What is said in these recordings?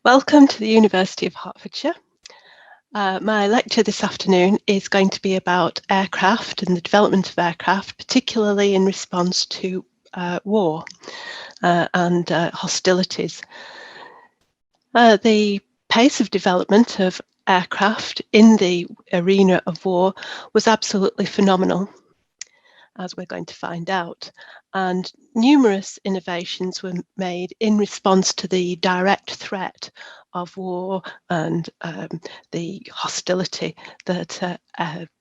Welcome to the University of Hertfordshire. My lecture this afternoon is going to be about aircraft and the development of aircraft, particularly in response to war and hostilities. The pace of development of aircraft in the arena of war was absolutely phenomenal, as we're going to find out. And numerous innovations were made in response to the direct threat of war and the hostility that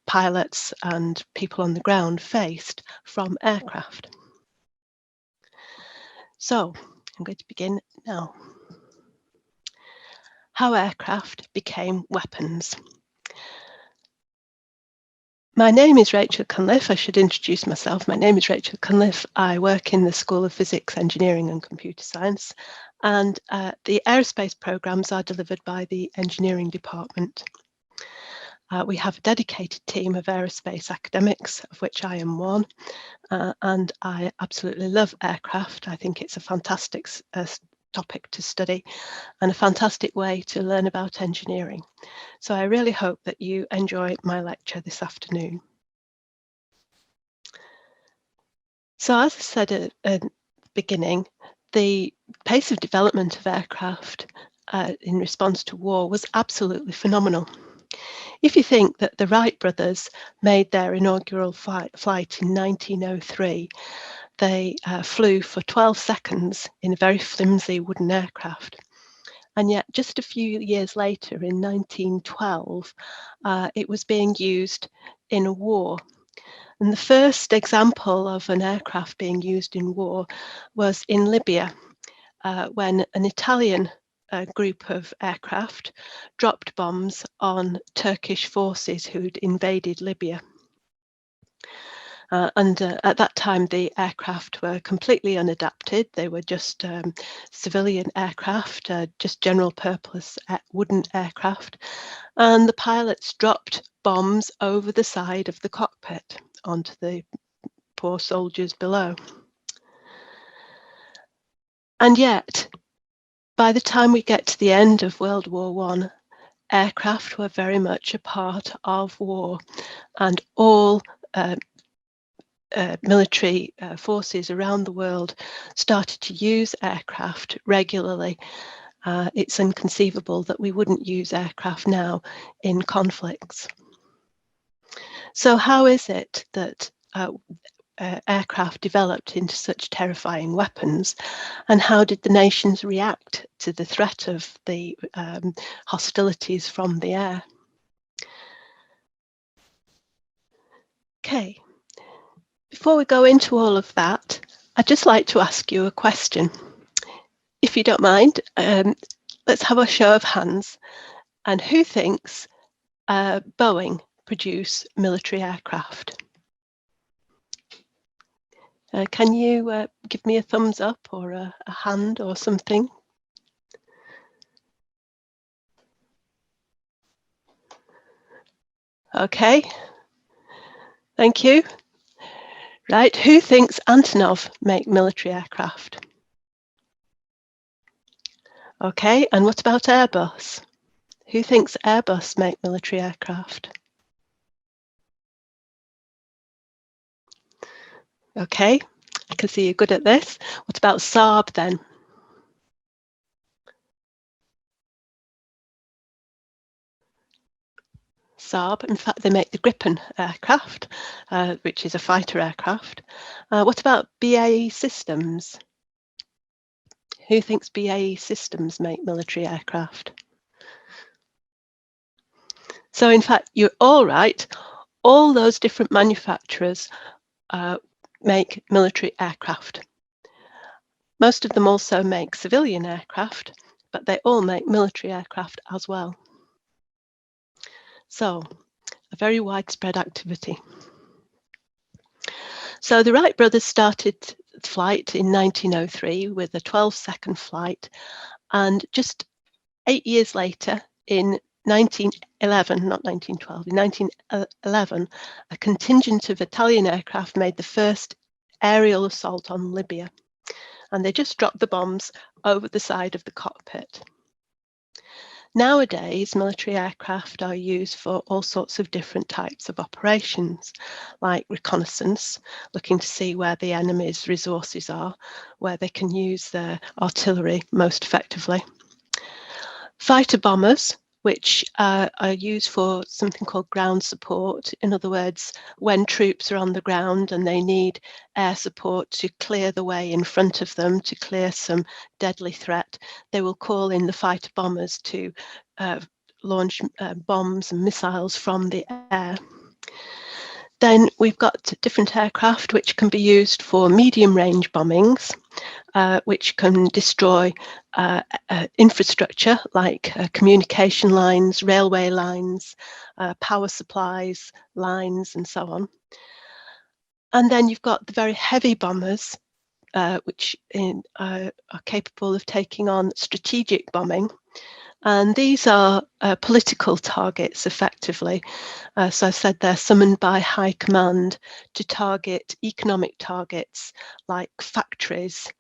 pilots and people on the ground faced from aircraft. So I'm going to begin now. How aircraft became weapons. My name is Rachel Cunliffe. I should introduce myself. My name is Rachel Cunliffe. I work in the School of Physics, Engineering and Computer Science, and the aerospace programs are delivered by the engineering department. We have a dedicated team of aerospace academics, of which I am one, and I absolutely love aircraft. I think it's a fantastic topic to study and a fantastic way to learn about engineering. So I really hope that you enjoy my lecture this afternoon. So as I said at the beginning, the pace of development of aircraft in response to war was absolutely phenomenal. If you think that the Wright brothers made their inaugural flight in 1903, they flew for 12 seconds in a very flimsy wooden aircraft. And yet just a few years later, in 1912, it was being used in a war. And the first example of an aircraft being used in war was in Libya, when an Italian group of aircraft dropped bombs on Turkish forces who'd invaded Libya. At that time, the aircraft were completely unadapted. They were just civilian aircraft, just general purpose wooden aircraft. And the pilots dropped bombs over the side of the cockpit onto the poor soldiers below. And yet, by the time we get to the end of World War I, aircraft were very much a part of war, and all military forces around the world started to use aircraft regularly. It's inconceivable that we wouldn't use aircraft now in conflicts. So how is it that aircraft developed into such terrifying weapons, and how did the nations react to the threat of the hostilities from the air? Okay, before we go into all of that, I'd just like to ask you a question. If you don't mind, let's have a show of hands. And who thinks Boeing produce military aircraft? Can you give me a thumbs up or a hand or something? Okay, thank you. Right, who thinks Antonov make military aircraft? Okay, and what about Airbus? Who thinks Airbus make military aircraft? Okay, I can see you're good at this. What about Saab then? Saab, in fact, they make the Gripen aircraft, which is a fighter aircraft. What about BAE Systems? Who thinks BAE Systems make military aircraft? So in fact, you're all right. All those different manufacturers make military aircraft. Most of them also make civilian aircraft, but they all make military aircraft as well. So a very widespread activity. So the Wright brothers started flight in 1903 with a 12-second flight, and just 8 years later, in 1911, not 1912, in 1911, a contingent of Italian aircraft made the first aerial assault on Libya, and they just dropped the bombs over the side of the cockpit. Nowadays, military aircraft are used for all sorts of different types of operations, like reconnaissance, looking to see where the enemy's resources are, where they can use their artillery most effectively. Fighter bombers, which are used for something called ground support. In other words, when troops are on the ground and they need air support to clear the way in front of them, to clear some deadly threat, they will call in the fighter bombers to launch bombs and missiles from the air. Then we've got different aircraft which can be used for medium range bombings, which can destroy infrastructure like communication lines, railway lines, power supplies, lines, and so on. And then you've got the very heavy bombers, which are capable of taking on strategic bombing. And these are political targets, effectively. So I said they're summoned by high command to target economic targets like factories.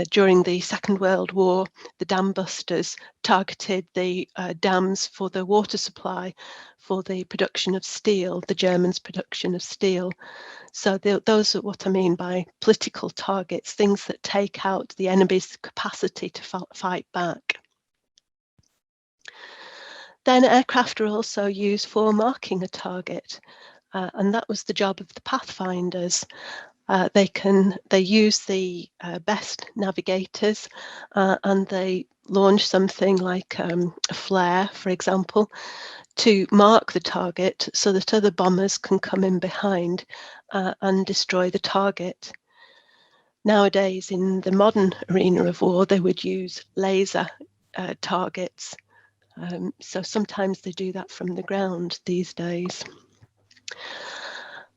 During the Second World War, the dam busters targeted the dams for the water supply for the production of steel, the Germans' production of steel. So those are what I mean by political targets, things that take out the enemy's capacity to fight back. Then aircraft are also used for marking a target, and that was the job of the pathfinders. They use the best navigators, and they launch something like a flare, for example, to mark the target so that other bombers can come in behind and destroy the target. Nowadays, in the modern arena of war, they would use laser targets. So sometimes they do that from the ground these days.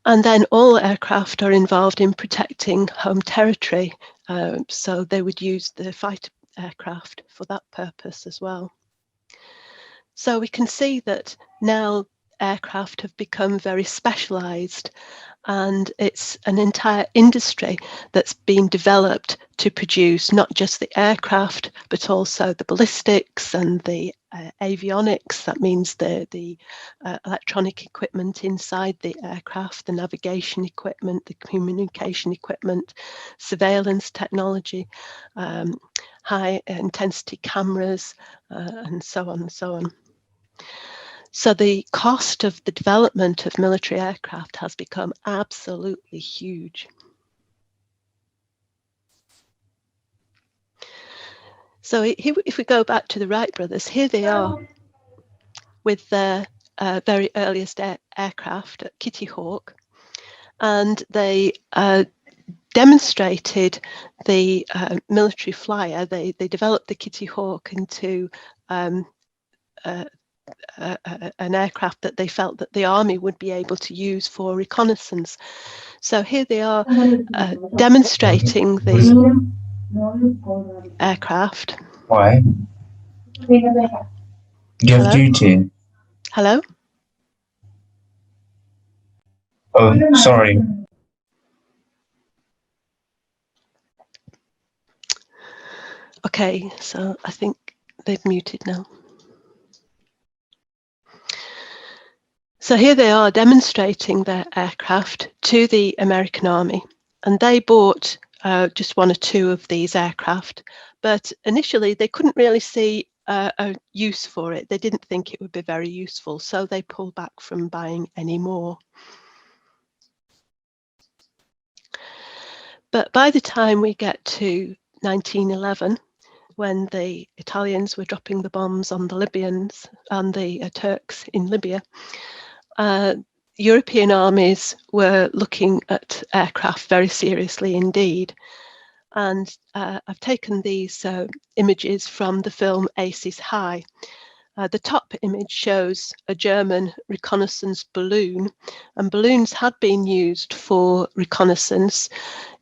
And then all aircraft are involved in protecting home territory. So they would use the fighter aircraft for that purpose as well. So we can see that now aircraft have become very specialised, and it's an entire industry that's been developed to produce not just the aircraft, but also the ballistics and the avionics. That means the electronic equipment inside the aircraft, the navigation equipment, the communication equipment, surveillance technology, high intensity cameras, and so on and so on. So the cost of the development of military aircraft has become absolutely huge. So if we go back to the Wright brothers, here they are with their very earliest aircraft at Kitty Hawk, and they demonstrated the military flyer. They developed the Kitty Hawk into an aircraft that they felt that the army would be able to use for reconnaissance. So here they are demonstrating the aircraft. Why? You have duty. Hello? Oh, sorry. Okay, so I think they've muted now. So here they are demonstrating their aircraft to the American Army, and they bought just one or two of these aircraft, but initially they couldn't really see a use for it. They didn't think it would be very useful, so they pulled back from buying any more. But by the time we get to 1911, when the Italians were dropping the bombs on the Libyans and the Turks in Libya, European armies were looking at aircraft very seriously indeed. And I've taken these images from the film Aces High. The top image shows a German reconnaissance balloon, and balloons had been used for reconnaissance.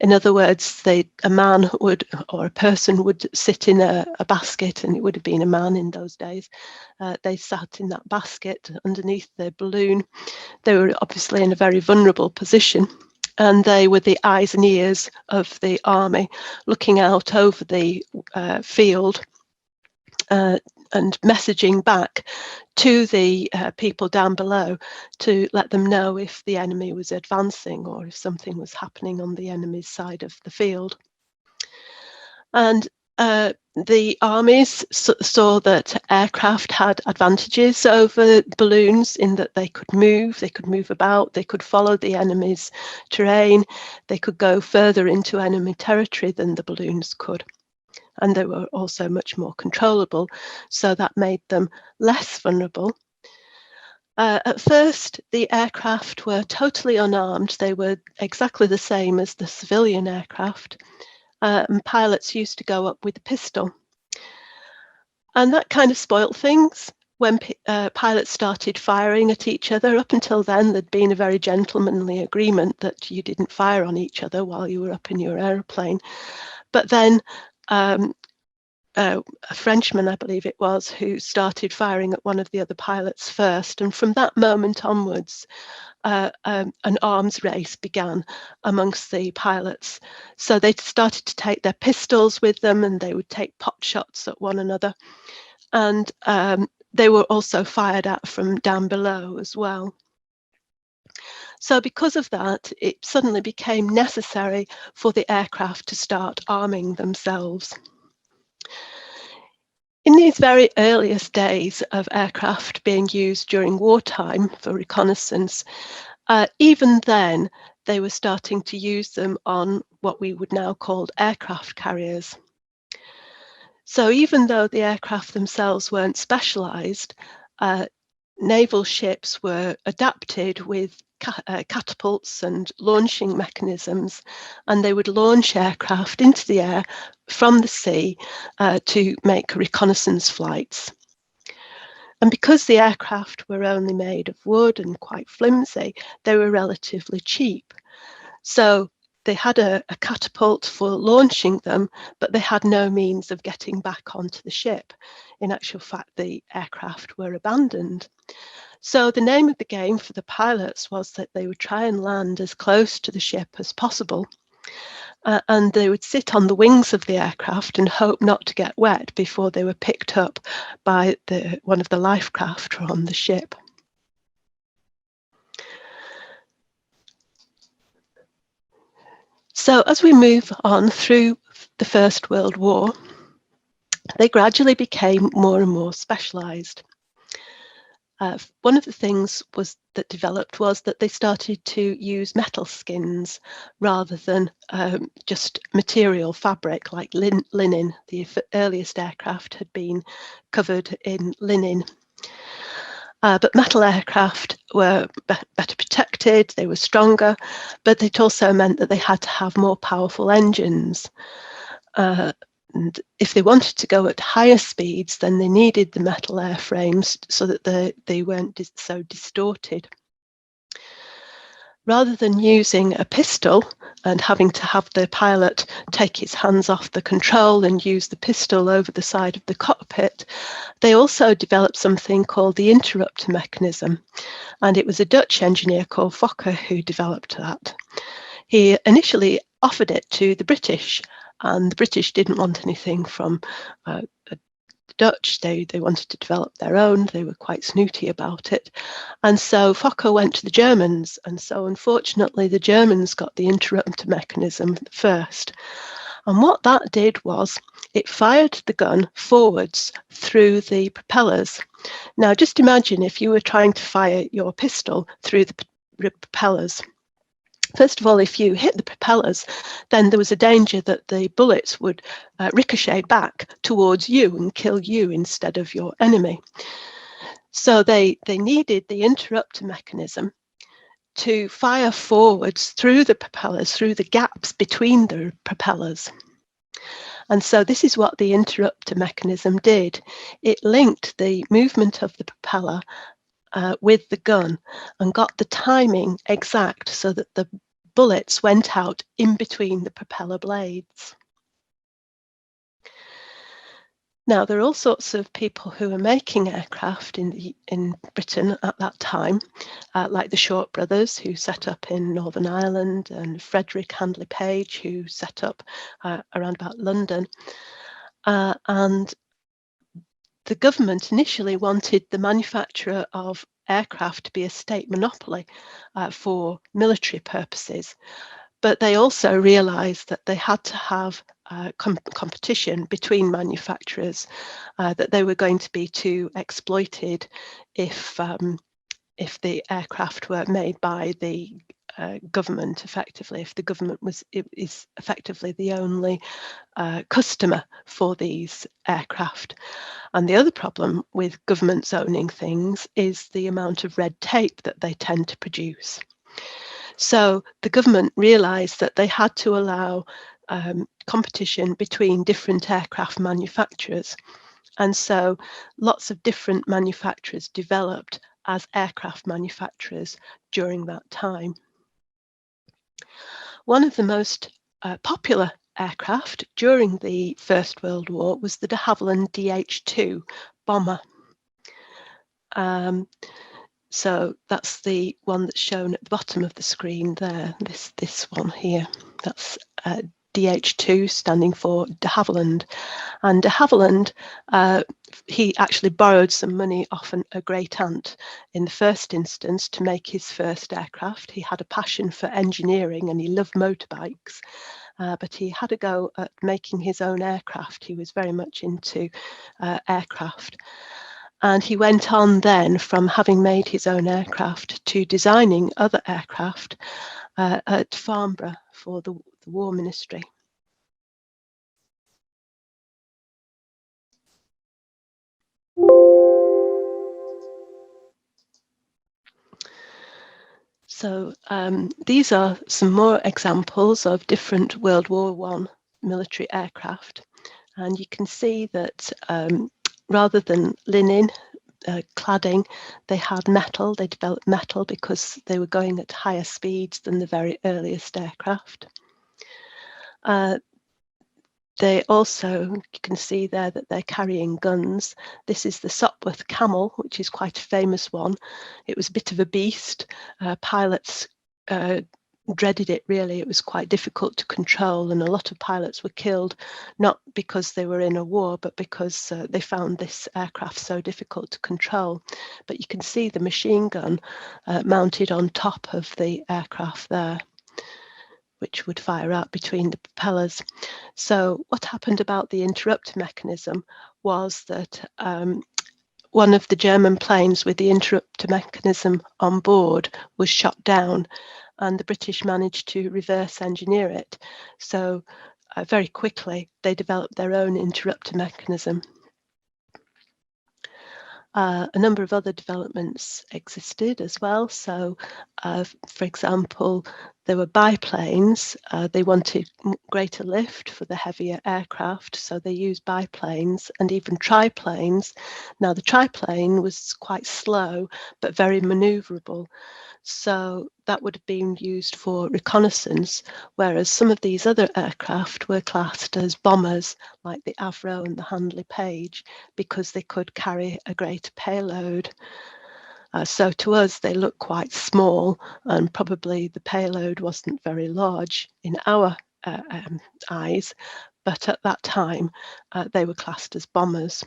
In other words, a man would, or a person would sit in a basket, and it would have been a man in those days. They sat in that basket underneath the balloon. They were obviously in a very vulnerable position, and they were the eyes and ears of the army, looking out over the field and messaging back to the people down below to let them know if the enemy was advancing or if something was happening on the enemy's side of the field. And the armies saw that aircraft had advantages over balloons in that they could move about, they could follow the enemy's terrain, they could go further into enemy territory than the balloons could. And they were also much more controllable, so that made them less vulnerable. At first, the aircraft were totally unarmed. They were exactly the same as the civilian aircraft. And pilots used to go up with a pistol. And that kind of spoilt things when pilots started firing at each other. Up until then, there'd been a very gentlemanly agreement that you didn't fire on each other while you were up in your aeroplane. But then a Frenchman, I believe it was, who started firing at one of the other pilots first. And from that moment onwards, an arms race began amongst the pilots. So they started to take their pistols with them, and they would take pot shots at one another. And they were also fired at from down below as well. So because of that, it suddenly became necessary for the aircraft to start arming themselves. In these very earliest days of aircraft being used during wartime for reconnaissance, even then, they were starting to use them on what we would now call aircraft carriers. So even though the aircraft themselves weren't specialised, naval ships were adapted with catapults and launching mechanisms, and they would launch aircraft into the air from the sea to make reconnaissance flights. And because the aircraft were only made of wood and quite flimsy, they were relatively cheap. So they had a catapult for launching them, but they had no means of getting back onto the ship. In actual fact, the aircraft were abandoned. So the name of the game for the pilots was that they would try and land as close to the ship as possible. And they would sit on the wings of the aircraft and hope not to get wet before they were picked up by one of the life craft from the ship. So as we move on through the First World War, they gradually became more and more specialised. One of the things that developed was that they started to use metal skins rather than just material fabric like linen. The earliest aircraft had been covered in linen. But metal aircraft were better protected, they were stronger, but it also meant that they had to have more powerful engines. And if they wanted to go at higher speeds, then they needed the metal airframes so that they weren't so distorted. Rather than using a pistol and having to have the pilot take his hands off the control and use the pistol over the side of the cockpit, they also developed something called the interrupter mechanism. And it was a Dutch engineer called Fokker who developed that. He initially offered it to the British, and the British didn't want anything from the Dutch. They wanted to develop their own. They were quite snooty about it. And so Fokker went to the Germans. And so unfortunately, the Germans got the interrupter mechanism first. And what that did was it fired the gun forwards through the propellers. Now, just imagine if you were trying to fire your pistol through the propellers. First of all, if you hit the propellers, then there was a danger that the bullets would ricochet back towards you and kill you instead of your enemy. So they needed the interrupter mechanism to fire forwards through the propellers, through the gaps between the propellers. And so this is what the interrupter mechanism did. It linked the movement of the propeller with the gun and got the timing exact so that the bullets went out in between the propeller blades. Now, there are all sorts of people who are making aircraft in Britain at that time, like the Short brothers, who set up in Northern Ireland, and Frederick Handley Page, who set up around about London. And the government initially wanted the manufacture of aircraft to be a state monopoly for military purposes, but they also realised that they had to have competition between manufacturers, that they were going to be too exploited if the aircraft were made by the government, effectively, if the government is effectively the only customer for these aircraft. And the other problem with governments owning things is the amount of red tape that they tend to produce. So the government realised that they had to allow competition between different aircraft manufacturers. And so lots of different manufacturers developed as aircraft manufacturers during that time. One of the most popular aircraft during the First World War was the de Havilland DH-2 bomber. So that's the one that's shown at the bottom of the screen there, this one here. That's DH-2, standing for de Havilland. And de Havilland, he actually borrowed some money off a great aunt in the first instance to make his first aircraft. He had a passion for engineering and he loved motorbikes, but he had a go at making his own aircraft. He was very much into aircraft. And he went on then from having made his own aircraft to designing other aircraft at Farnborough for the War Ministry. So these are some more examples of different World War I military aircraft. And you can see that rather than linen cladding, they had metal. They developed metal because they were going at higher speeds than the very earliest aircraft. They also, you can see there that they're carrying guns. This is the Sopwith Camel, which is quite a famous one. It was a bit of a beast. Pilots dreaded it, really. It was quite difficult to control, and a lot of pilots were killed, not because they were in a war, but because they found this aircraft so difficult to control. But you can see the machine gun mounted on top of the aircraft there, which would fire out between the propellers. So what happened about the interrupter mechanism was that one of the German planes with the interrupter mechanism on board was shot down, and the British managed to reverse engineer it. So very quickly they developed their own interrupter mechanism. A number of other developments existed as well. So, for example, there were biplanes. They wanted greater lift for the heavier aircraft, so they used biplanes and even triplanes. Now, the triplane was quite slow, but very manoeuvrable. So that would have been used for reconnaissance, whereas some of these other aircraft were classed as bombers, like the Avro and the Handley Page, because they could carry a greater payload. So to us, they look quite small, and probably the payload wasn't very large in our eyes, but at that time, they were classed as bombers.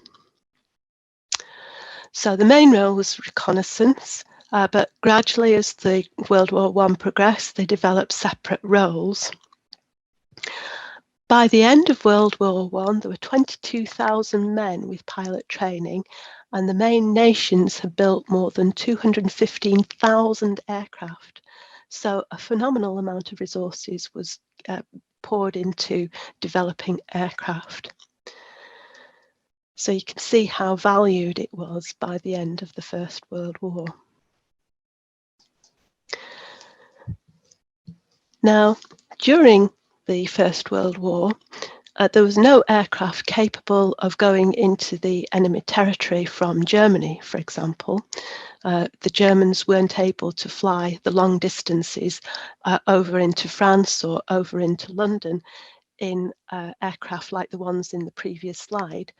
So the main role was reconnaissance. But gradually, as the World War I progressed, they developed separate roles. By the end of World War I, there were 22,000 men with pilot training, and the main nations had built more than 215,000 aircraft. So a phenomenal amount of resources was poured into developing aircraft. So you can see how valued it was by the end of the First World War. Now, during the First World War, there was no aircraft capable of going into the enemy territory from Germany, for example. The Germans weren't able to fly the long distances over into France or over into London in aircraft like the ones in the previous slide.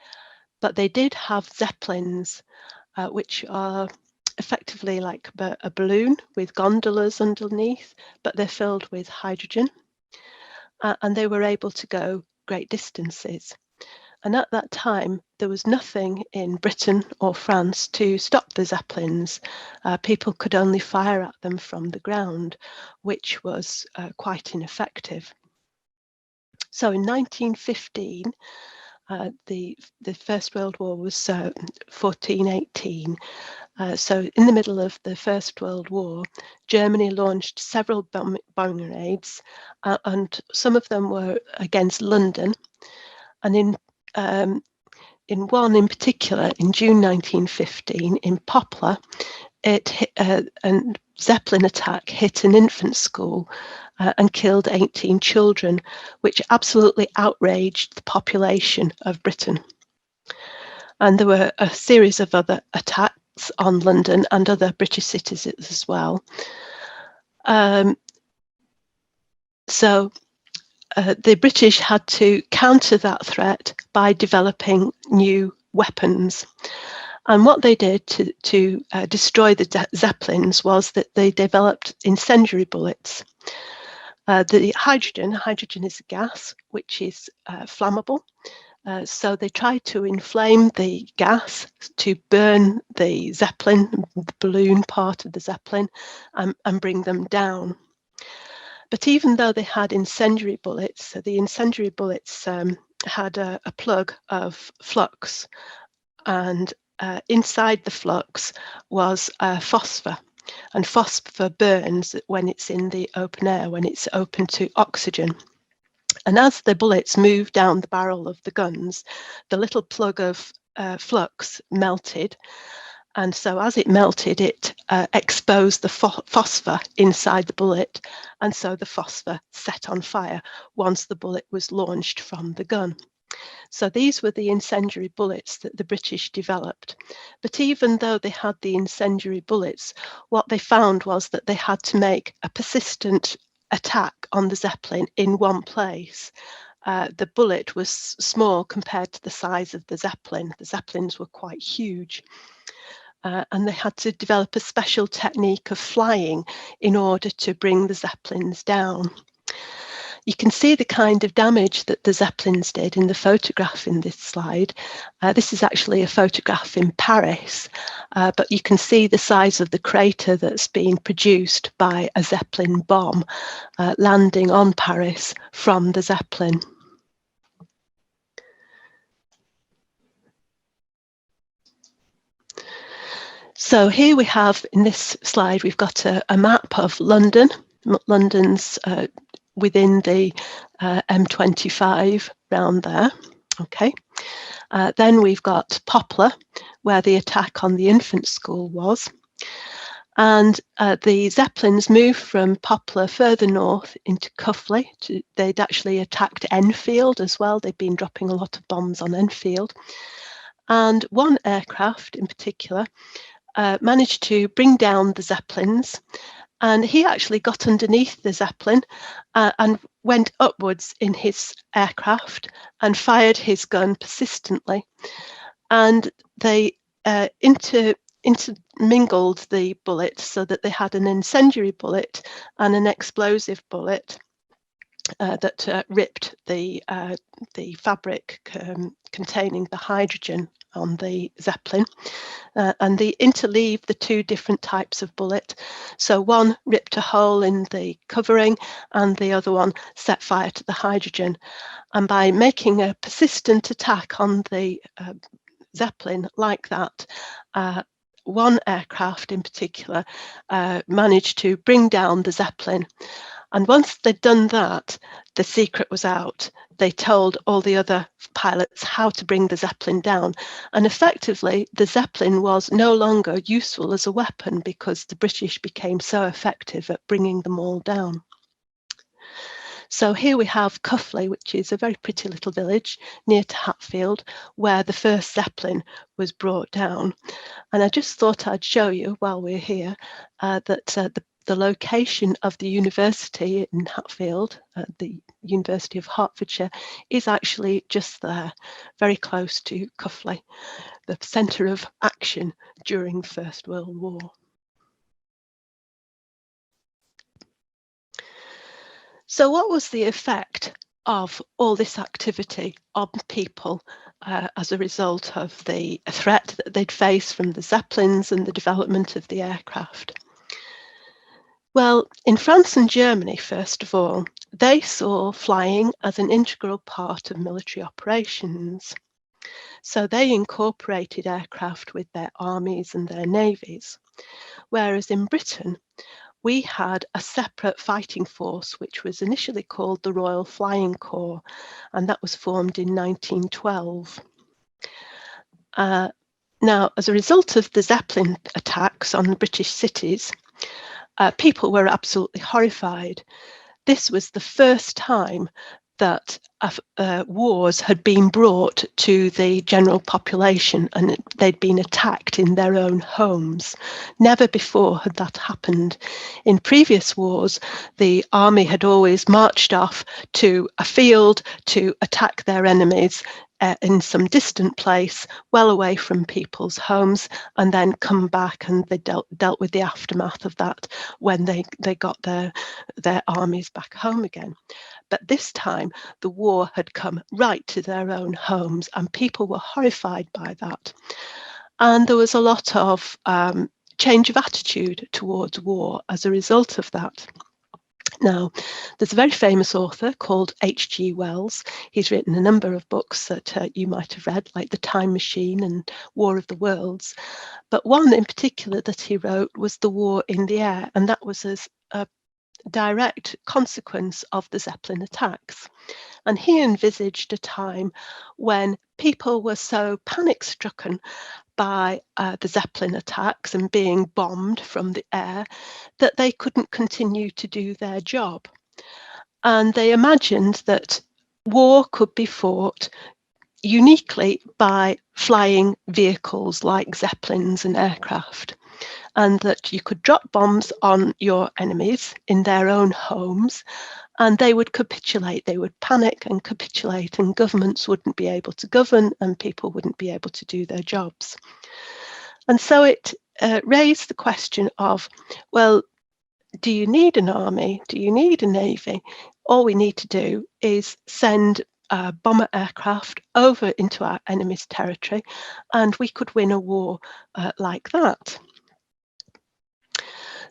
But they did have Zeppelins, which are effectively like a balloon with gondolas underneath, but they're filled with hydrogen. And they were able to go great distances. And at that time, there was nothing in Britain or France to stop the Zeppelins. People could only fire at them from the ground, which was quite ineffective. So in 1915, the First World War was 1418. So in the middle of the First World War, Germany launched several bombing raids, and some of them were against London. And in one in particular, in June 1915, in Poplar, a Zeppelin attack hit an infant school and killed 18 children, which absolutely outraged the population of Britain. And there were a series of other attacks on London and other British cities as well. So the British had to counter that threat by developing new weapons. And what they did to destroy the Zeppelins was that they developed incendiary bullets. The hydrogen is a gas which is flammable. So they tried to inflame the gas to burn the Zeppelin, the balloon part of the Zeppelin, and bring them down. But even though they had incendiary bullets, so the incendiary bullets had a plug of flux, and inside the flux was phosphor. And phosphor burns when it's in the open air, when it's open to oxygen. And as the bullets moved down the barrel of the guns, the little plug of flux melted. And so as it melted, it exposed the phosphor inside the bullet. And so the phosphor set on fire once the bullet was launched from the gun. So these were the incendiary bullets that the British developed. But even though they had the incendiary bullets, what they found was that they had to make a persistent attack on the Zeppelin in one place. The bullet was small compared to the size of the Zeppelin. The Zeppelins were quite huge. And they had to develop a special technique of flying in order to bring the Zeppelins down. You can see the kind of damage that the Zeppelins did in the photograph in this slide. This is actually a photograph in Paris, but you can see the size of the crater that's being produced by a Zeppelin bomb landing on Paris from the Zeppelin. So here we have, in this slide, we've got a map of London. London's within the M25 round there. Okay. Then we've got Poplar, where the attack on the infant school was. And the Zeppelins moved from Poplar further north into Cuffley. They'd actually attacked Enfield as well. They'd been dropping a lot of bombs on Enfield. And one aircraft in particular managed to bring down the Zeppelins. And he actually got underneath the Zeppelin and went upwards in his aircraft and fired his gun persistently. And they intermingled the bullets so that they had an incendiary bullet and an explosive bullet that ripped the fabric containing the hydrogen on the Zeppelin, and they interleaved the two different types of bullet. So one ripped a hole in the covering and the other one set fire to the hydrogen. And by making a persistent attack on the Zeppelin like that, one aircraft in particular managed to bring down the Zeppelin. And once they'd done that, the secret was out. They told all the other pilots how to bring the Zeppelin down. And effectively, the Zeppelin was no longer useful as a weapon because the British became so effective at bringing them all down. So here we have Cuffley, which is a very pretty little village near to Hatfield, where the first Zeppelin was brought down. And I just thought I'd show you while we're here that the location of the university in Hatfield, the University of Hertfordshire, is actually just there, very close to Cuffley, the centre of action during the First World War. So what was the effect of all this activity on people as a result of the threat that they'd face from the Zeppelins and the development of the aircraft? Well, in France and Germany, first of all, they saw flying as an integral part of military operations. So they incorporated aircraft with their armies and their navies. Whereas in Britain, we had a separate fighting force, which was initially called the Royal Flying Corps, and that was formed in 1912. Now, as a result of the Zeppelin attacks on British cities, people were absolutely horrified. This was the first time that wars had been brought to the general population and they'd been attacked in their own homes. Never before had that happened. In previous wars, the army had always marched off to a field to attack their enemies in some distant place, well away from people's homes, and then come back, and they dealt with the aftermath of that when they got their armies back home again. But this time, the war had come right to their own homes, and people were horrified by that. And there was a lot of change of attitude towards war as a result of that. Now, there's a very famous author called H.G. Wells. He's written a number of books that you might have read, like The Time Machine and War of the Worlds. But one in particular that he wrote was The War in the Air, and that was as a direct consequence of the Zeppelin attacks. And he envisaged a time when people were so panic-stricken by the Zeppelin attacks and being bombed from the air that they couldn't continue to do their job. And they imagined that war could be fought uniquely by flying vehicles like Zeppelins and aircraft, and that you could drop bombs on your enemies in their own homes and they would capitulate. They would panic and capitulate, and governments wouldn't be able to govern and people wouldn't be able to do their jobs. And so it raised the question of, well, do you need an army? Do you need a navy? All we need to do is send bomber aircraft over into our enemy's territory, and we could win a war like that.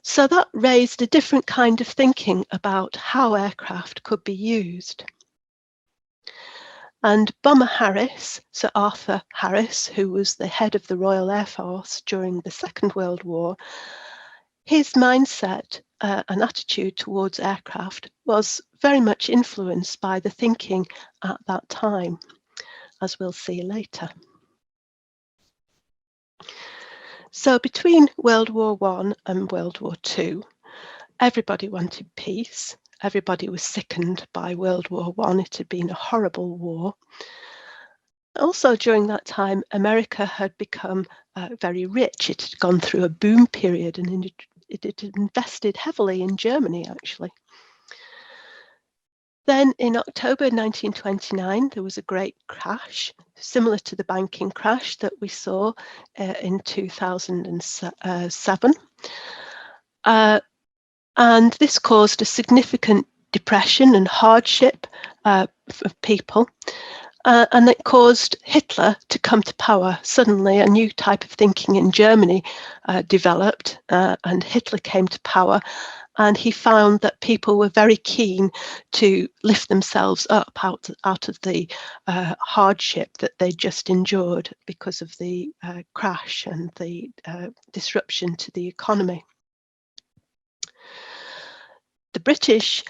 So that raised a different kind of thinking about how aircraft could be used. And Bomber Harris, Sir Arthur Harris, who was the head of the Royal Air Force during the Second World War, his mindset and attitude towards aircraft was very much influenced by the thinking at that time, as we'll see later. So between World War I and World War II, everybody wanted peace. Everybody was sickened by World War I. It had been a horrible war. Also, during that time, America had become very rich. It had gone through a boom period, and it had invested heavily in Germany, actually. Then in October 1929, there was a great crash, similar to the banking crash that we saw in 2007. And this caused a significant depression and hardship for people. And it caused Hitler to come to power. Suddenly, a new type of thinking in Germany developed, and Hitler came to power. And he found that people were very keen to lift themselves up out of the hardship that they just endured because of the crash and the disruption to the economy. The British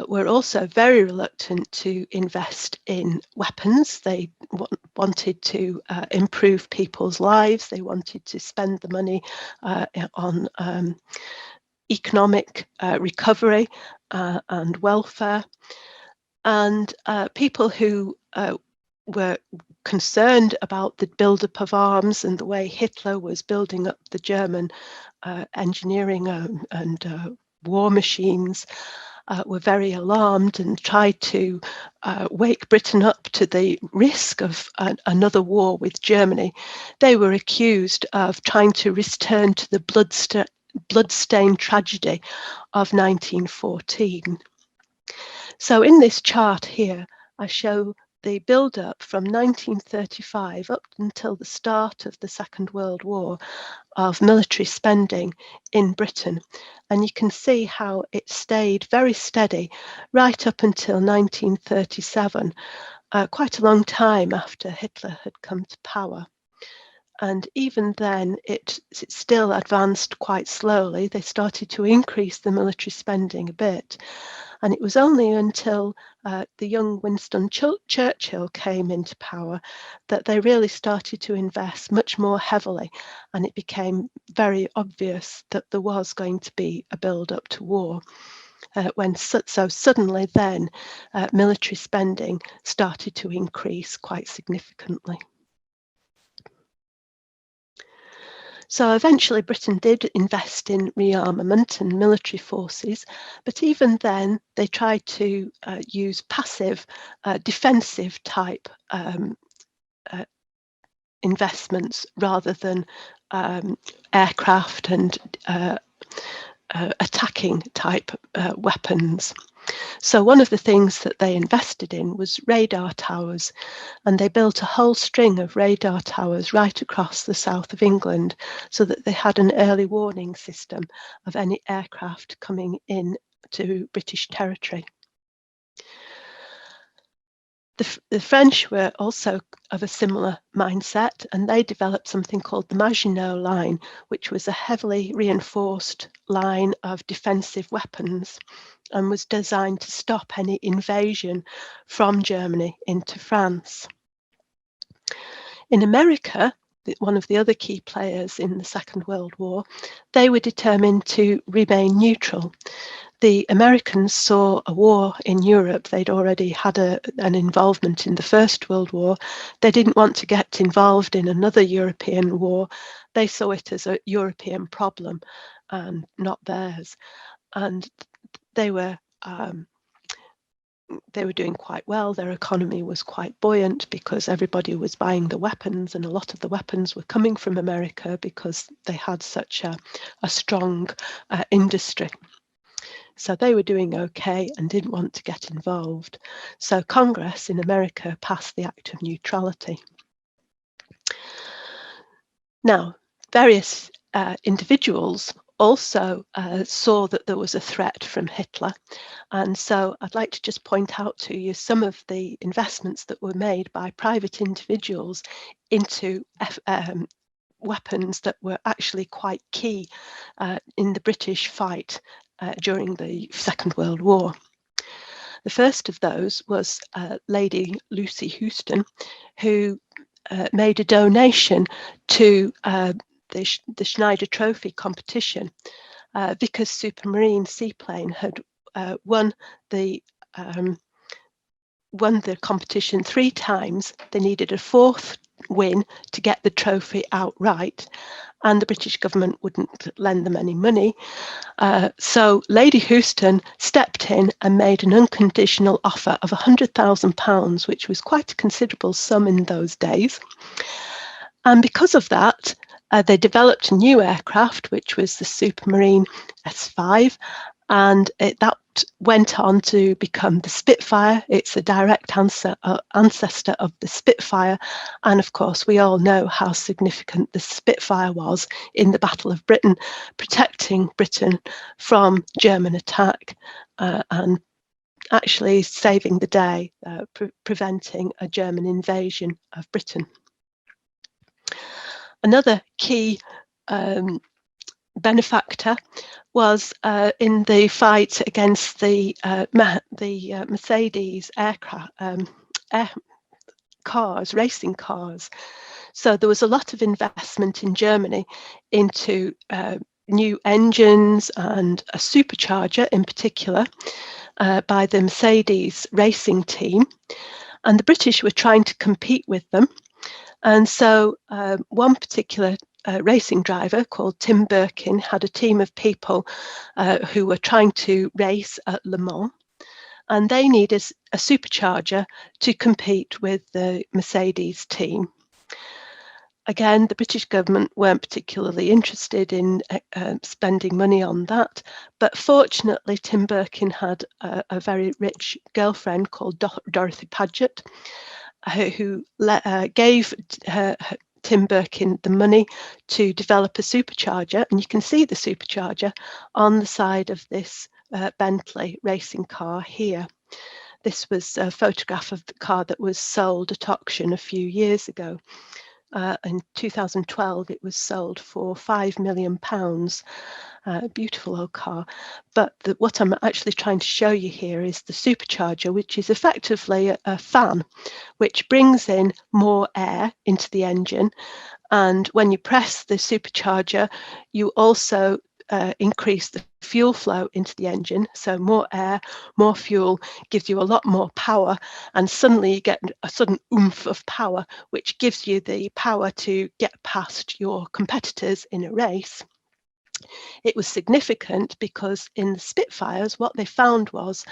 were also very reluctant to invest in weapons. They wanted to improve people's lives. They wanted to spend the money on economic recovery and welfare. And people who were concerned about the buildup of arms and the way Hitler was building up the German engineering and war machines were very alarmed and tried to wake Britain up to the risk of another war with Germany. They were accused of trying to return to the bloodstained tragedy of 1914. So in this chart here, I show the build-up from 1935 up until the start of the Second World War of military spending in Britain. And you can see how it stayed very steady right up until 1937, quite a long time after Hitler had come to power. And even then, it still advanced quite slowly. They started to increase the military spending a bit. And it was only until the young Winston Churchill came into power that they really started to invest much more heavily. And it became very obvious that there was going to be a build-up to war. So suddenly then, military spending started to increase quite significantly. So eventually Britain did invest in rearmament and military forces, but even then they tried to use passive defensive type investments rather than aircraft and attacking type weapons. So one of the things that they invested in was radar towers, and they built a whole string of radar towers right across the south of England so that they had an early warning system of any aircraft coming in to British territory. The French were also of a similar mindset, and they developed something called the Maginot Line, which was a heavily reinforced line of defensive weapons and was designed to stop any invasion from Germany into France. In America, one of the other key players in the Second World War, they were determined to remain neutral. The Americans saw a war in Europe. They'd already had an involvement in the First World War. They didn't want to get involved in another European war. They saw it as a European problem and not theirs. And they were doing quite well. Their economy was quite buoyant because everybody was buying the weapons, and a lot of the weapons were coming from America because they had such a strong industry. So they were doing okay and didn't want to get involved. So Congress in America passed the Act of Neutrality. Now, various individuals also saw that there was a threat from Hitler. And so I'd like to just point out to you some of the investments that were made by private individuals into weapons that were actually quite key in the British fight during the Second World War. The first of those was Lady Lucy Houston, who made a donation to the Schneider Trophy competition because Supermarine seaplane had won the competition 3 times. They needed a 4th win to get the trophy outright, and the British government wouldn't lend them any money. So Lady Houston stepped in and made an unconditional offer of £100,000, which was quite a considerable sum in those days. And because of that, they developed a new aircraft, which was the Supermarine S5, and that went on to become the Spitfire. It's a direct ancestor of the Spitfire, and of course we all know how significant the Spitfire was in the Battle of Britain, protecting Britain from German attack and actually saving the day, preventing a German invasion of Britain. Another key benefactor was in the fight against the Mercedes aircraft cars, racing cars. So there was a lot of investment in Germany into new engines and a supercharger in particular by the Mercedes racing team, and the British were trying to compete with them. And so one particular racing driver called Tim Birkin had a team of people who were trying to race at Le Mans, and they needed a supercharger to compete with the Mercedes team. Again, the British government weren't particularly interested in spending money on that, but fortunately Tim Birkin had a very rich girlfriend called Dorothy Paget, who gave Tim Birkin the money to develop a supercharger, and you can see the supercharger on the side of this Bentley racing car here. This was a photograph of the car that was sold at auction a few years ago. In 2012, it was sold for £5 million. A beautiful old car. But what I'm actually trying to show you here is the supercharger, which is effectively a fan, which brings in more air into the engine. And when you press the supercharger, you also increase the fuel flow into the engine. So more air, more fuel gives you a lot more power, and suddenly you get a sudden oomph of power, which gives you the power to get past your competitors in a race. It was significant because in the Spitfires, what they found was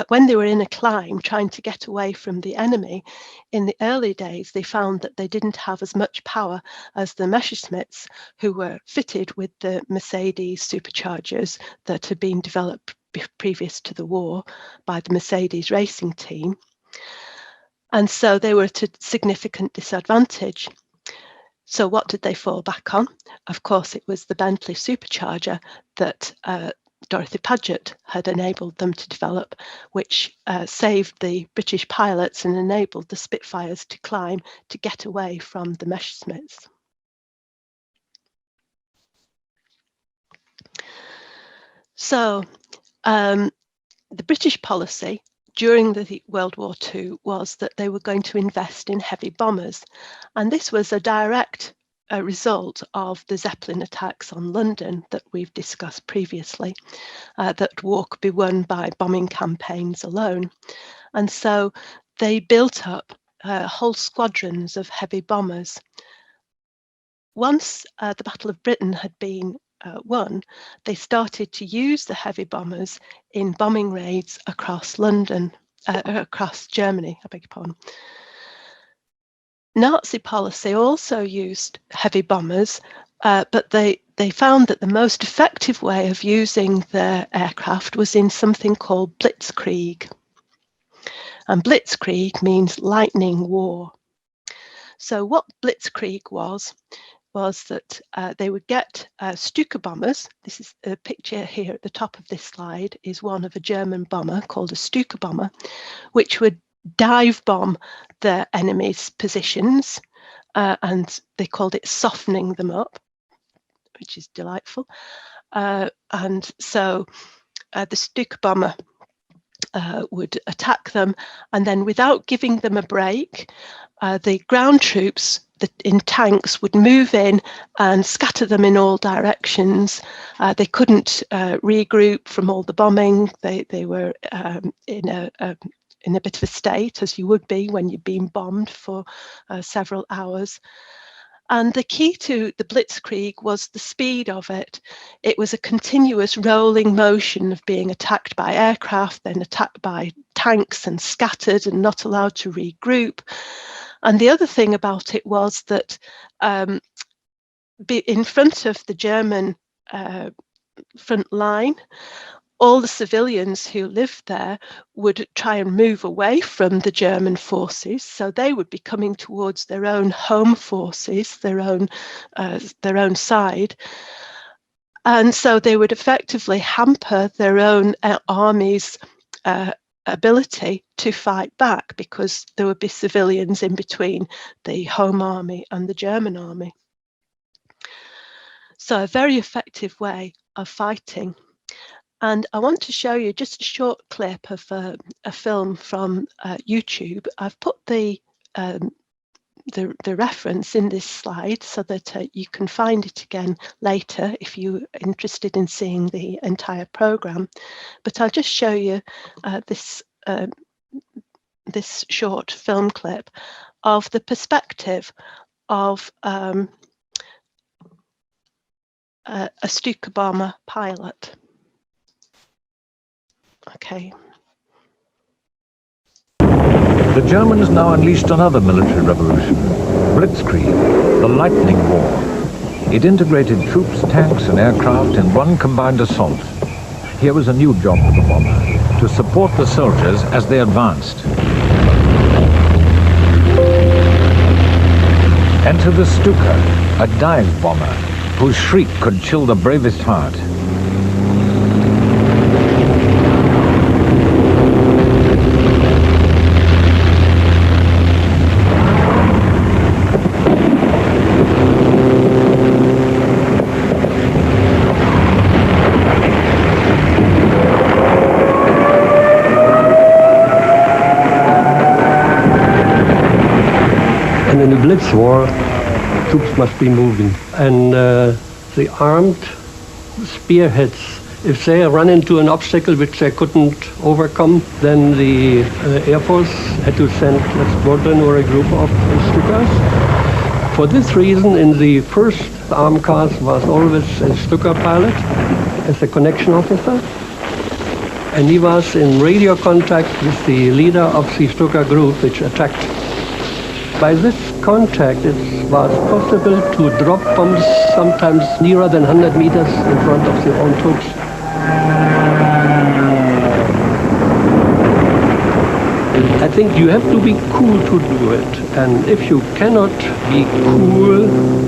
when they were in a climb trying to get away from the enemy, in the early days, they found that they didn't have as much power as the Messerschmitts, who were fitted with the Mercedes superchargers that had been developed previous to the war by the Mercedes racing team. And so they were at a significant disadvantage. So what did they fall back on? Of course, it was the Bentley supercharger that Dorothy Paget had enabled them to develop, which saved the British pilots and enabled the Spitfires to climb to get away from the Messerschmitts. So the British policy during the World War II was that they were going to invest in heavy bombers. And this was a direct result of the Zeppelin attacks on London that we've discussed previously, that war could be won by bombing campaigns alone. And so they built up whole squadrons of heavy bombers. Once the Battle of Britain had been won, they started to use the heavy bombers in bombing raids across London, across Germany, I beg your pardon. Nazi policy also used heavy bombers, but they found that the most effective way of using their aircraft was in something called blitzkrieg. And blitzkrieg means lightning war. So what blitzkrieg was that they would get Stuka bombers. This is a picture here at the top of this slide is one of a German bomber called a Stuka bomber, which would dive bomb the enemy's positions, and they called it softening them up, which is delightful. And so the Stuka bomber would attack them, and then without giving them a break, the ground troops in tanks would move in and scatter them in all directions. They couldn't regroup from all the bombing. They were in a bit of a state, as you would be when you've been bombed for several hours. And the key to the blitzkrieg was the speed of it. It was a continuous rolling motion of being attacked by aircraft, then attacked by tanks and scattered and not allowed to regroup. And the other thing about it was that in front of the German front line, all the civilians who lived there would try and move away from the German forces. So they would be coming towards their own home forces, their own side. And so they would effectively hamper their own army's ability to fight back, because there would be civilians in between the home army and the German army. So a very effective way of fighting. And I want to show you just a short clip of a film from YouTube. I've put the reference in this slide so that you can find it again later if you're interested in seeing the entire program. But I'll just show you this short film clip of the perspective of a Stuka bomber pilot. Okay. The Germans now unleashed another military revolution, Blitzkrieg, the Lightning War. It integrated troops, tanks and aircraft in one combined assault. Here was a new job for the bomber, to support the soldiers as they advanced. Enter the Stuka, a dive bomber, whose shriek could chill the bravest heart. And in the Blitz War, troops must be moving. And the armed spearheads, if they run into an obstacle which they couldn't overcome, then the Air Force had to send a squadron or a group of Stukas. For this reason, in the first armed cars was always a Stuka pilot as a connection officer. And he was in radio contact with the leader of the Stuka group which attacked. By this contact, it was possible to drop bombs sometimes nearer than 100 meters in front of their own troops. I think you have to be cool to do it. And if you cannot be cool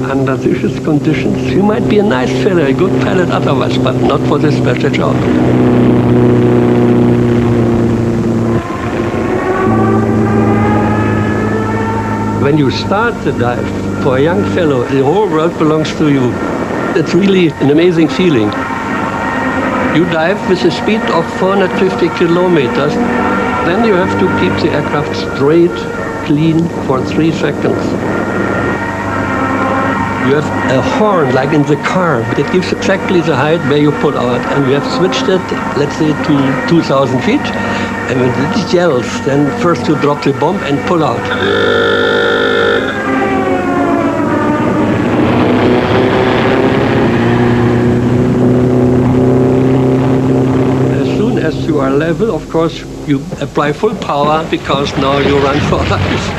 under these conditions, you might be a nice fellow, a good pilot otherwise, but not for this special job. When you start the dive, for a young fellow, the whole world belongs to you. It's really an amazing feeling. You dive with a speed of 450 kilometers, then you have to keep the aircraft straight, clean for 3 seconds. You have a horn, like in the car, that gives exactly the height where you pull out. And we have switched it, let's say, to 2,000 feet. And when it yells, then first you drop the bomb and pull out. As you are level, of course, you apply full power because now you run for life.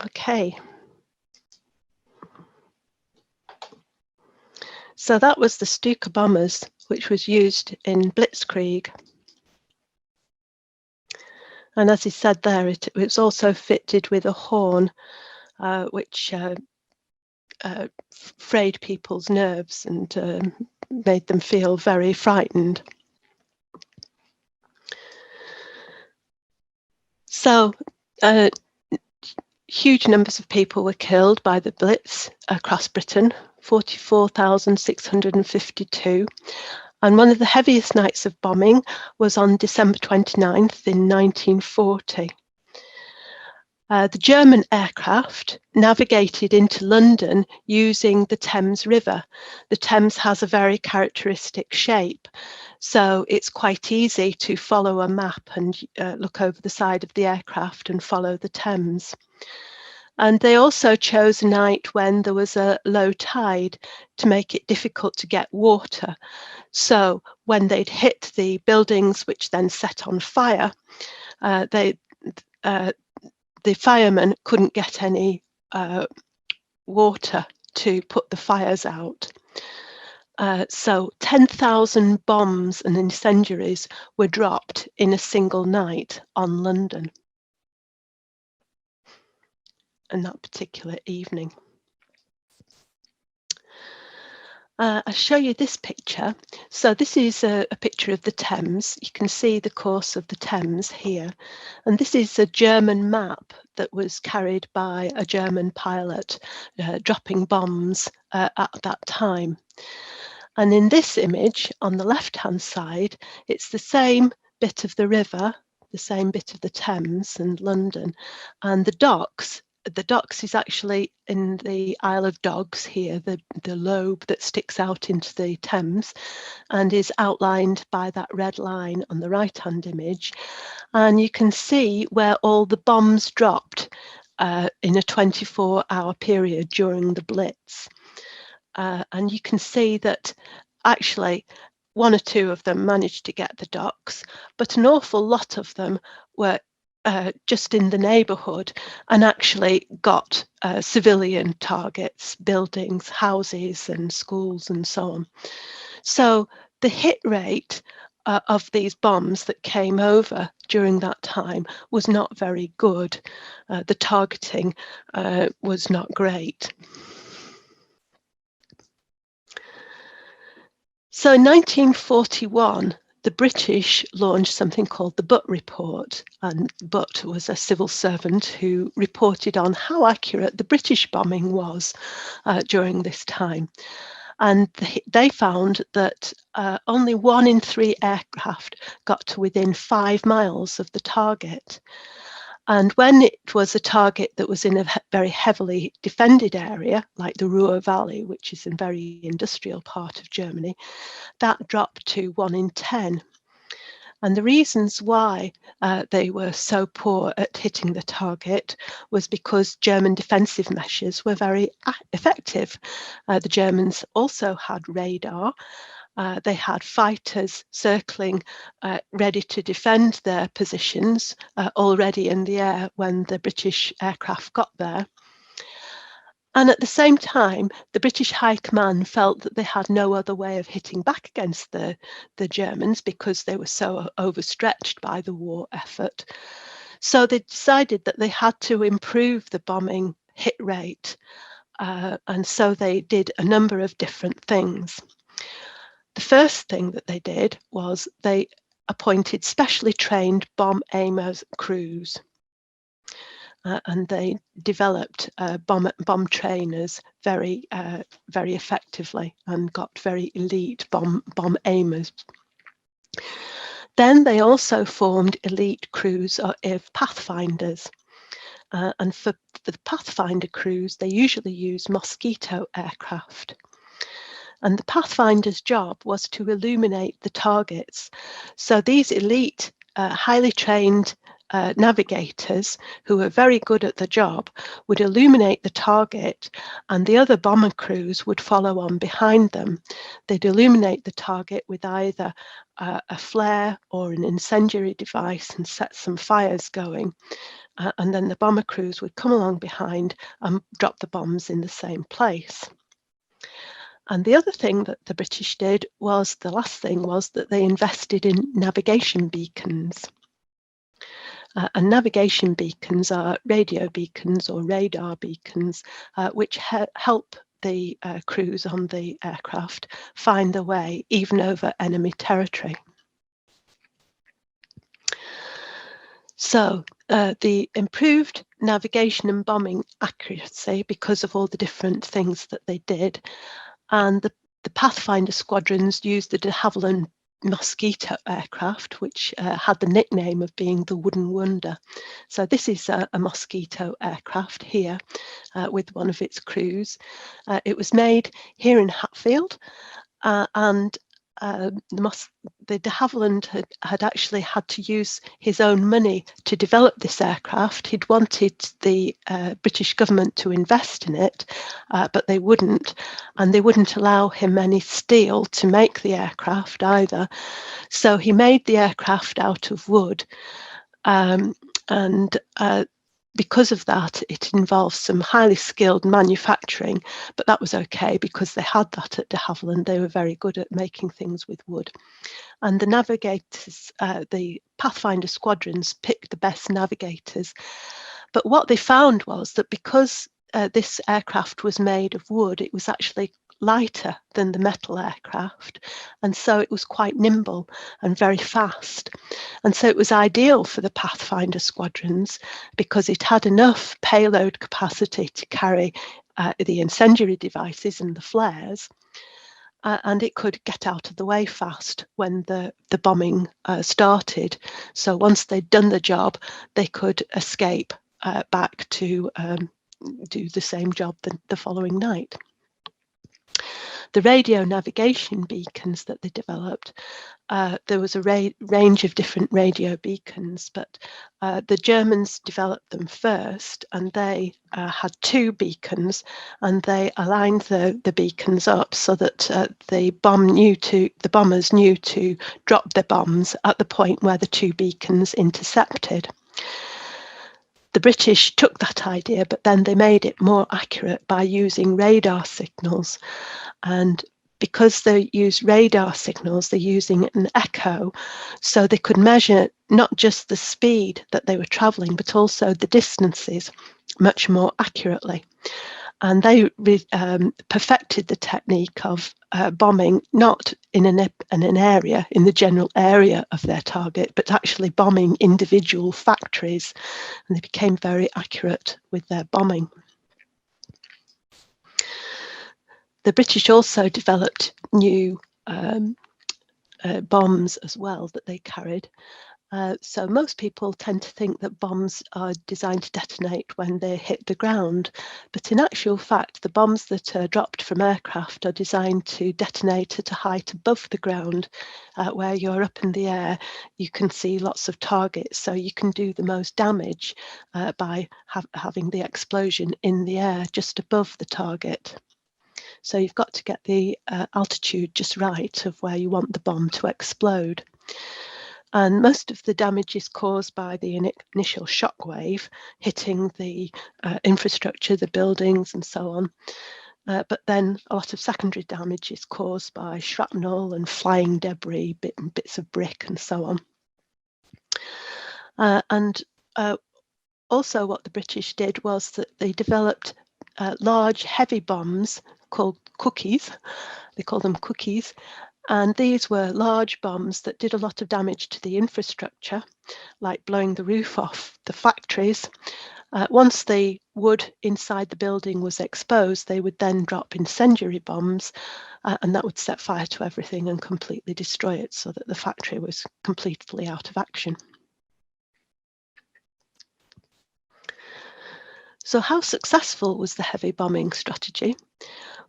Okay. So that was the Stuka bombers, which was used in Blitzkrieg. And as he said there, it was also fitted with a horn, which frayed people's nerves and made them feel very frightened. So huge numbers of people were killed by the Blitz across Britain, 44,652. And one of the heaviest nights of bombing was on December 29th in 1940. The German aircraft navigated into London using the Thames River. The Thames has a very characteristic shape, so it's quite easy to follow a map and look over the side of the aircraft and follow the Thames. And they also chose a night when there was a low tide to make it difficult to get water. So when they'd hit the buildings, which then set on fire, the firemen couldn't get any water to put the fires out. So 10,000 bombs and incendiaries were dropped in a single night on London, and that particular evening. I'll show you this picture. So this is a picture of the Thames. You can see the course of the Thames here. And this is a German map that was carried by a German pilot dropping bombs at that time. And in this image, on the left-hand side, it's the same bit of the river, the same bit of the Thames and London, and the docks. The docks is actually in the Isle of Dogs here, the lobe that sticks out into the Thames and is outlined by that red line on the right-hand image. And you can see where all the bombs dropped in a 24-hour period during the Blitz. And you can see that actually 1 or 2 of them managed to get the docks, but an awful lot of them were just in the neighbourhood and actually got civilian targets, buildings, houses and schools and so on. So the hit rate of these bombs that came over during that time was not very good. The targeting was not great. So in 1941, the British launched something called the Butt Report, and Butt was a civil servant who reported on how accurate the British bombing was during this time. And they found that only 1 in 3 aircraft got to within 5 miles of the target. And when it was a target that was in a very heavily defended area, like the Ruhr Valley, which is a very industrial part of Germany, that dropped to 1 in 10. And the reasons why they were so poor at hitting the target was because German defensive measures were very effective. The Germans also had radar. They had fighters circling, ready to defend their positions, already in the air when the British aircraft got there. And at the same time, the British High Command felt that they had no other way of hitting back against the Germans because they were so overstretched by the war effort. So they decided that they had to improve the bombing hit rate. And so they did a number of different things. The first thing that they did was they appointed specially trained bomb aimers crews. And they developed bomb trainers very effectively and got very elite bomb aimers. Then they also formed elite crews of pathfinders. And for the pathfinder crews, they usually use Mosquito aircraft. And the pathfinder's job was to illuminate the targets. So these elite, highly trained navigators who were very good at the job would illuminate the target, and the other bomber crews would follow on behind them. They'd illuminate the target with either a flare or an incendiary device and set some fires going, and then the bomber crews would come along behind and drop the bombs in the same place. And the other thing that the British did was, the last thing was that they invested in navigation beacons. And navigation beacons are radio beacons or radar beacons, which help the crews on the aircraft find their way even over enemy territory. So the improved navigation and bombing accuracy because of all the different things that they did, and the Pathfinder squadrons used the de Havilland Mosquito aircraft, which had the nickname of being the Wooden Wonder. So this is a Mosquito aircraft here with one of its crews. It was made here in Hatfield, and the de Havilland had actually had to use his own money to develop this aircraft. He'd wanted the British government to invest in it, but they wouldn't, and they wouldn't allow him any steel to make the aircraft either. So he made the aircraft out of wood, and because of that, it involves some highly skilled manufacturing, but that was okay because they had that at de Havilland. They were very good at making things with wood. And the navigators, the Pathfinder squadrons picked the best navigators. But what they found was that because this aircraft was made of wood, it was actually lighter than the metal aircraft, and so it was quite nimble and very fast, and so it was ideal for the Pathfinder squadrons because it had enough payload capacity to carry the incendiary devices and the flares, and it could get out of the way fast when the bombing started. So once they'd done the job, they could escape back to do the same job the following night. The radio navigation beacons that they developed, there was a range of different radio beacons, but the Germans developed them first, and they had 2 beacons, and they aligned the beacons up so that the bombers knew to drop their bombs at the point where the 2 beacons intersected. The British took that idea, but then they made it more accurate by using radar signals. And because they use radar signals, they're using an echo, so they could measure not just the speed that they were travelling, but also the distances much more accurately. And they perfected the technique of bombing not in an area, in the general area of their target, but actually bombing individual factories. And they became very accurate with their bombing. The British also developed new bombs as well that they carried. So most people tend to think that bombs are designed to detonate when they hit the ground, but in actual fact, the bombs that are dropped from aircraft are designed to detonate at a height above the ground, where you're up in the air. You can see lots of targets, so you can do the most damage by having the explosion in the air just above the target. So you've got to get the altitude just right of where you want the bomb to explode. And most of the damage is caused by the initial shock wave hitting the infrastructure, the buildings and so on. But then a lot of secondary damage is caused by shrapnel and flying debris, bits of brick and so on. Also what the British did was that they developed large heavy bombs called cookies. They call them cookies. And these were large bombs that did a lot of damage to the infrastructure, like blowing the roof off the factories. Once the wood inside the building was exposed, they would then drop incendiary bombs, and that would set fire to everything and completely destroy it, so that the factory was completely out of action. So how successful was the heavy bombing strategy?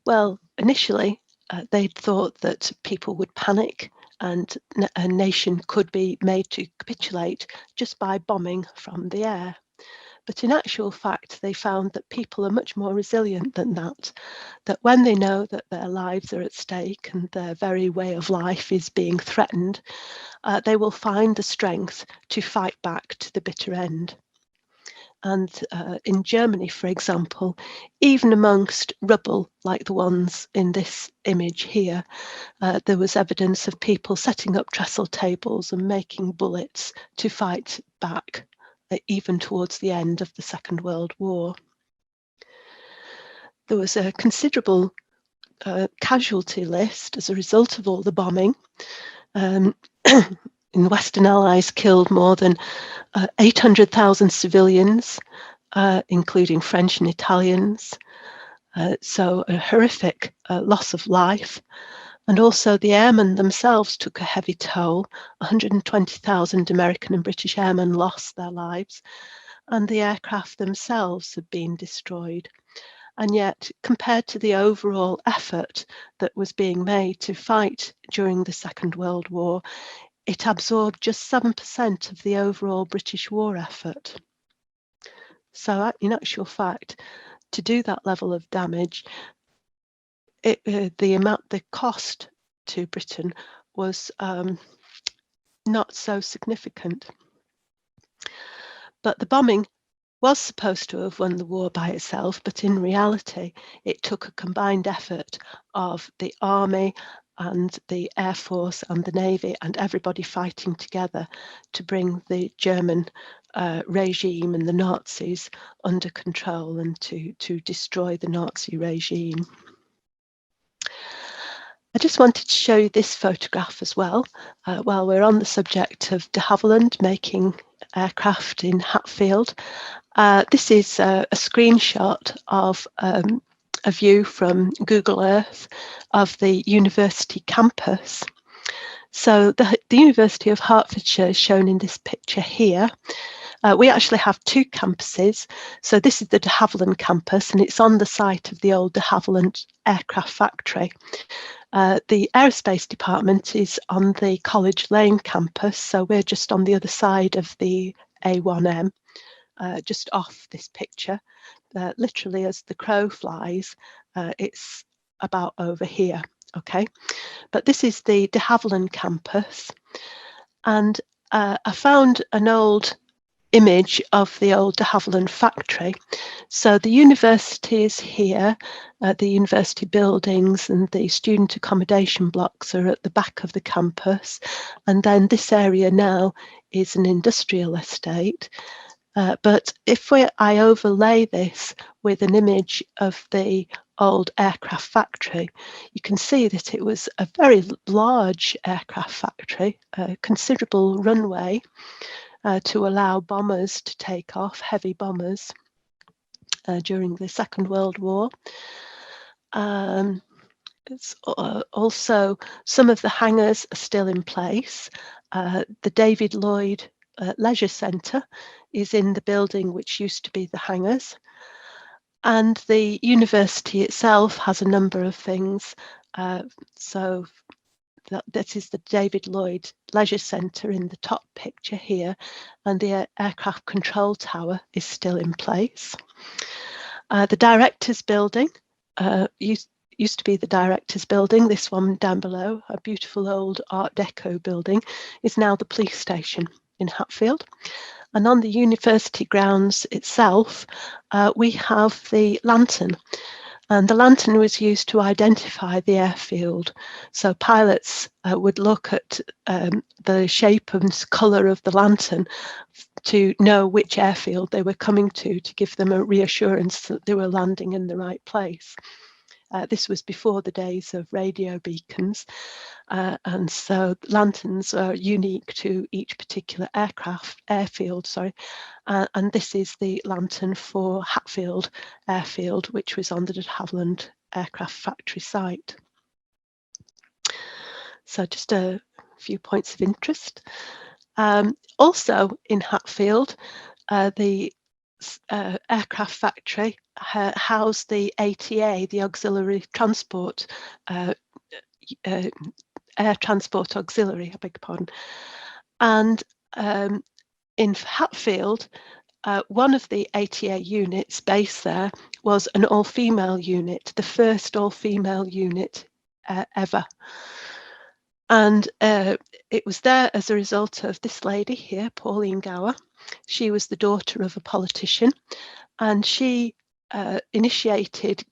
Well, initially, they thought that people would panic and a nation could be made to capitulate just by bombing from the air. But in actual fact, they found that people are much more resilient than that when they know that their lives are at stake and their very way of life is being threatened, they will find the strength to fight back to the bitter end. And in Germany, for example, even amongst rubble like the ones in this image here, there was evidence of people setting up trestle tables and making bullets to fight back, even towards the end of the Second World War. There was a considerable casualty list as a result of all the bombing. In the Western Allies killed more than 800,000 civilians, including French and Italians. So a horrific loss of life. And also the airmen themselves took a heavy toll. 120,000 American and British airmen lost their lives, and the aircraft themselves had been destroyed. And yet, compared to the overall effort that was being made to fight during the Second World War, it absorbed just 7% of the overall British war effort. So in actual fact, to do that level of damage, the cost to Britain was not so significant. But the bombing was supposed to have won the war by itself, but in reality, it took a combined effort of the army and the Air Force and the Navy and everybody fighting together to bring the German regime and the Nazis under control and to destroy the Nazi regime. I just wanted to show you this photograph as well, while we're on the subject of de Havilland making aircraft in Hatfield. This is a screenshot of a view from Google Earth of the university campus. So the University of Hertfordshire is shown in this picture here. We actually have two campuses. So this is the de Havilland campus, and it's on the site of the old de Havilland aircraft factory. The aerospace department is on the College Lane campus, so we're just on the other side of the A1M, just off this picture. Literally as the crow flies, it's about over here, okay? But this is the de Havilland campus, and I found an old image of the old de Havilland factory. So the university is here, the university buildings and the student accommodation blocks are at the back of the campus. And then this area now is an industrial estate. But if I overlay this with an image of the old aircraft factory, you can see that it was a very large aircraft factory, a considerable runway to allow bombers to take off, heavy bombers, during the Second World War. It's also, some of the hangars are still in place. The David Lloyd Leisure Centre is in the building which used to be the hangars. And the university itself has a number of things. So that is the David Lloyd Leisure Centre in the top picture here, and the aircraft control tower is still in place. The directors building used to be the directors building. This one down below, a beautiful old Art Deco building, is now the police station in Hatfield. And on the university grounds itself, we have the lantern. And the lantern was used to identify the airfield. So pilots would look at the shape and colour of the lantern to know which airfield they were coming to give them a reassurance that they were landing in the right place. This was before the days of radio beacons. And so lanterns are unique to each particular airfield. And this is the lantern for Hatfield Airfield, which was on the de Havilland aircraft factory site. So just a few points of interest. Also in Hatfield, the aircraft factory housed the ATA, the Auxiliary Transport, Air Transport Auxiliary, I beg your pardon. And in Hatfield, one of the ATA units based there was an all-female unit, the first all-female unit ever. And it was there as a result of this lady here, Pauline Gower. She was the daughter of a politician, and she initiated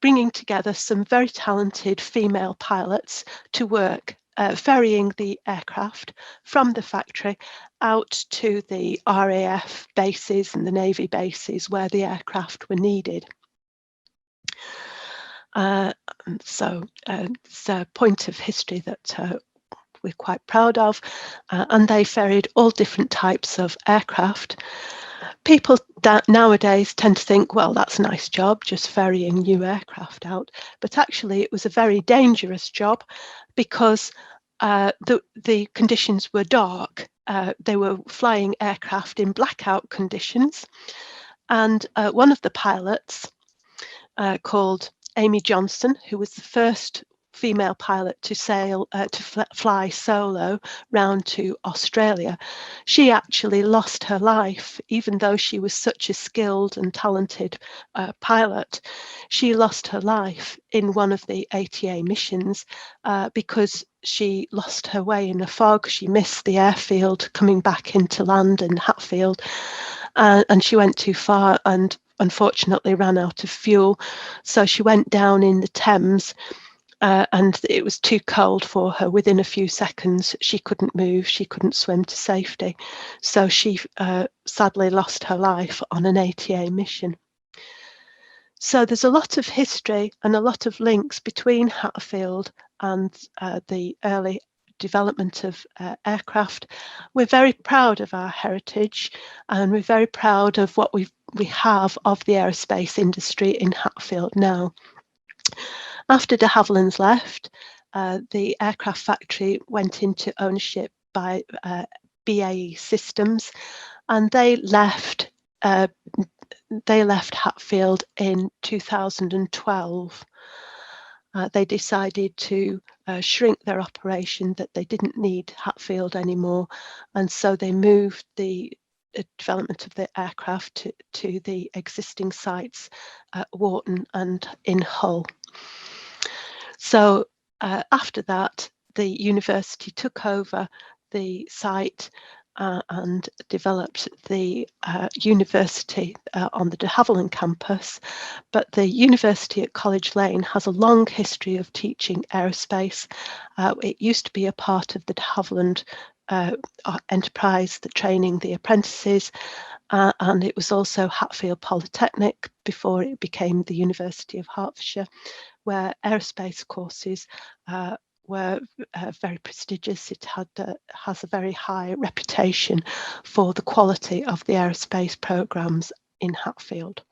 bringing together some very talented female pilots to work ferrying the aircraft from the factory out to the RAF bases and the Navy bases where the aircraft were needed. So it's a point of history that we're quite proud of, and they ferried all different types of aircraft. People nowadays tend to think, well, that's a nice job, just ferrying new aircraft out. But actually, it was a very dangerous job because the conditions were dark. They were flying aircraft in blackout conditions. And one of the pilots, called Amy Johnson, who was the first female pilot to fly solo round to Australia, she actually lost her life. Even though she was such a skilled and talented pilot, she lost her life in one of the ATA missions because she lost her way in a fog. She missed the airfield coming back into land in Hatfield, and she went too far and unfortunately ran out of fuel. So she went down in the Thames, and it was too cold for her. Within a few seconds, she couldn't move, she couldn't swim to safety. So she sadly lost her life on an ATA mission. So there's a lot of history and a lot of links between Hatfield and the early development of aircraft. We're very proud of our heritage, and we're very proud of what we have of the aerospace industry in Hatfield now. After de Havilland's left, the aircraft factory went into ownership by BAE Systems, and they left Hatfield in 2012. They decided to shrink their operation, that they didn't need Hatfield anymore, and so they moved the development of the aircraft to the existing sites at Wharton and in Hull. So after that, the university took over the site, and developed the university on the de Havilland campus. But the university at College Lane has a long history of teaching aerospace. It used to be a part of the de Havilland enterprise, the training the apprentices, and it was also Hatfield Polytechnic before it became the University of Hertfordshire, where aerospace courses were very prestigious. It has a very high reputation for the quality of the aerospace programs in Hatfield.